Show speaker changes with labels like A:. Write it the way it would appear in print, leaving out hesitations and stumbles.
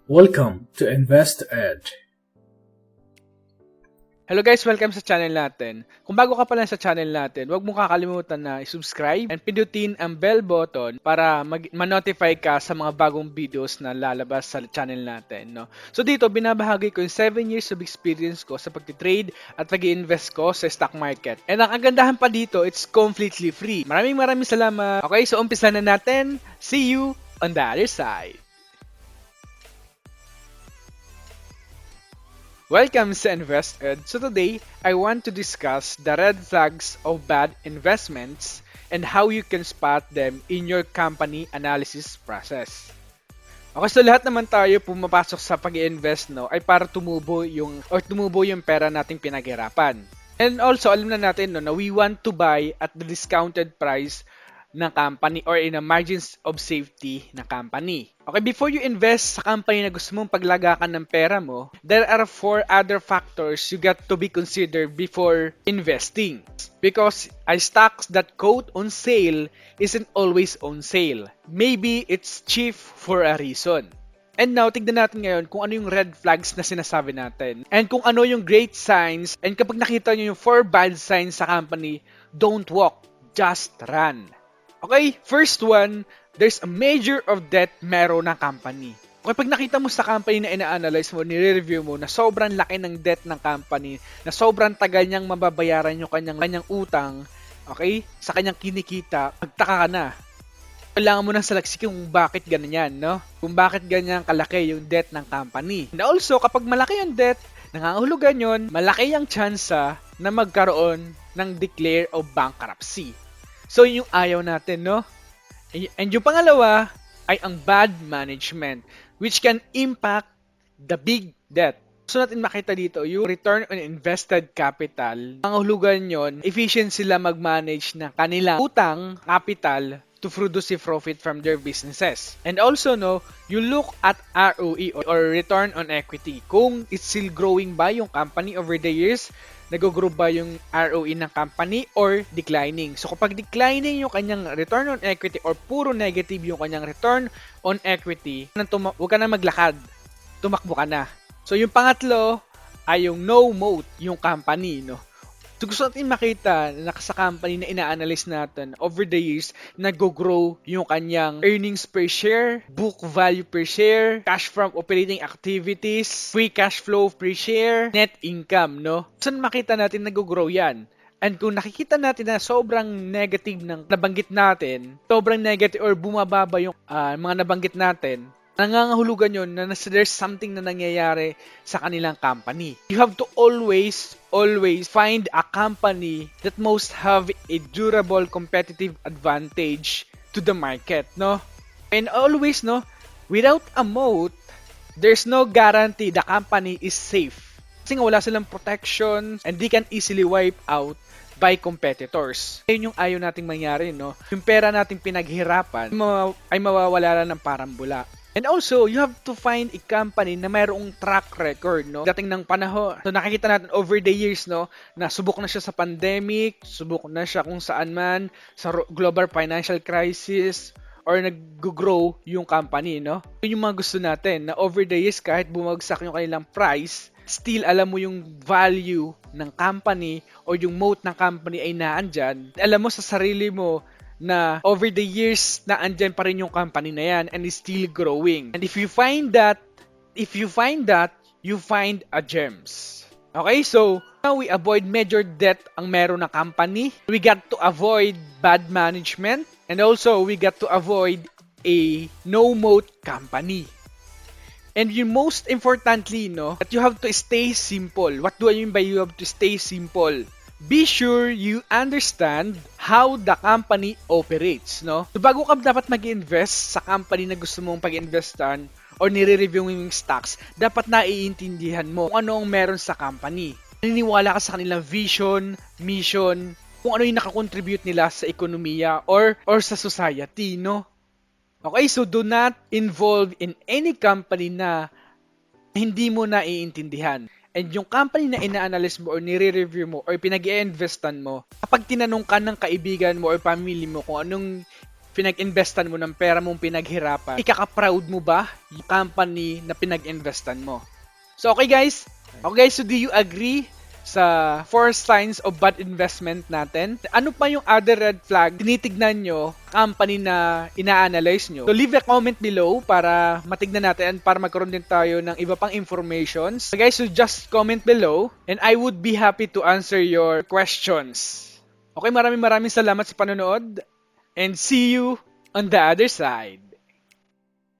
A: Welcome to Invest Ed.
B: Hello guys, welcome sa channel natin. Kung bago ka pa lang sa channel natin, huwag mong kakalimutan na i-subscribe and pindutin ang bell button para ma-notify ka sa mga bagong videos na lalabas sa channel natin. No? So dito, binabahagi ko yung 7 years of experience ko sa pag-trade at pag-invest ko sa stock market. And ang kagandahan pa dito, it's completely free. Maraming salamat. Okay, so umpisa na natin. See you on the other side. Welcome sa Invest Ed. So today, I want to discuss the red flags of bad investments and how you can spot them in your company analysis process. Okay, so lahat naman tayo pumapasok sa pag-i-invest ay para tumubo yung pera nating pinaghirapan. And also, alam na natin na we want to buy at the discounted price ng company or in a margins of safety ng company. Okay, before you invest sa company na gusto mong paglagakan ng pera mo, there are 4 other factors you got to be considered before investing. Because a stocks that quote on sale isn't always on sale. Maybe it's cheap for a reason. And now, tignan natin ngayon kung ano yung red flags na sinasabi natin. And kung ano yung great signs. And kapag nakita nyo yung 4 bad signs sa company, don't walk, just run. Okay, first one, there's a measure of debt meron ng company. Okay, pag nakita mo sa company na ina-analyze mo, nire-review mo na sobrang laki ng debt ng company, na sobrang tagal niyang mababayaran yung kanyang utang, okay, sa kanyang kinikita, magtaka ka na. Kailangan mo nang salaksikin kung bakit ganyan, no? Kung bakit ganyan kalaki yung debt ng company. And also, kapag malaki yung debt, nangangahulugan yun, malaki yung tsansa na magkaroon ng declare of bankruptcy. So, yung ayaw natin, no? And yung pangalawa ay ang bad management, which can impact the big debt. So, natin makita dito, yung return on invested capital, ang hulugan yon, efficient sila mag-manage ng kanilang utang capital to produce a profit from their businesses. And also, no, you look at ROE or return on equity. Kung it's still growing ba yung company over the years, nag-grow ba yung ROE ng company or declining. So kapag declining yung kanyang return on equity or puro negative yung kanyang return on equity, huwag ka na maglakad, tumakbo ka na. So yung pangatlo ay yung no moat yung company, no. So gusto natin makita na sa company na ina-analyze natin over the years, nag-grow yung kanyang earnings per share, book value per share, cash from operating activities, free cash flow per share, net income, no? Saan makita natin nag-grow yan? And kung nakikita natin na sobrang negative ng nabanggit natin, sobrang negative or bumababa yung mga nabanggit natin, nangangahulugan yun na there's something na nangyayari sa kanilang company. You have to always find a company that most have a durable competitive advantage to the market, no? And always, no, without a moat, there's no guarantee the company is safe. Kasi nga wala silang protection and they can easily wipe out by competitors. Yun yung ayaw nating mangyari, no? Yung pera nating pinaghirapan ay mawawala lang ng parambula. And also, you have to find a company na mayroong track record, no? Dating ng panahon. So, nakikita natin over the years, no? Na subok na siya sa pandemic, subok na siya kung saan man, sa global financial crisis, or nag-grow yung company, no? Yun yung mga gusto natin, na over the years, kahit bumagsak yung kanilang price, still alam mo yung value ng company or yung moat ng company ay naandyan. Alam mo sa sarili mo na over the years na andyan pa rin yung company na yan and is still growing. And if you find that, you find a gems. Okay, so now we avoid major debt ang meron na company. We got to avoid bad management and also we got to avoid a no moat company. And you most importantly, no, that you have to stay simple. What do I mean by you have to stay simple? Be sure you understand how the company operates, no? So bago ka dapat mag-invest sa company na gusto mong pag-investan or nire-review yung stocks, dapat naiintindihan mo kung ano ang meron sa company. Naniniwala ka sa kanilang vision, mission, kung ano yung nakakontribute nila sa ekonomiya or sa society, no? Okay, so do not involve in any company na hindi mo naiintindihan. And yung company na ina-analyze mo or nire-review mo or pinag-i-investan mo, kapag tinanong ka ng kaibigan mo or family mo kung anong pinag-investan mo ng pera mong pinaghirapan, ikaka-proud mo ba yung company na pinag-investan mo? So okay guys, so do you agree sa 4 signs of bad investment natin? Ano pa yung other red flag tinitignan nyo, company na ina-analyze nyo? So leave a comment below para matignan natin and para magkaroon din tayo ng iba pang informations. So guys, so just comment below and I would be happy to answer your questions. Okay, maraming salamat sa panonood and see you on the other side.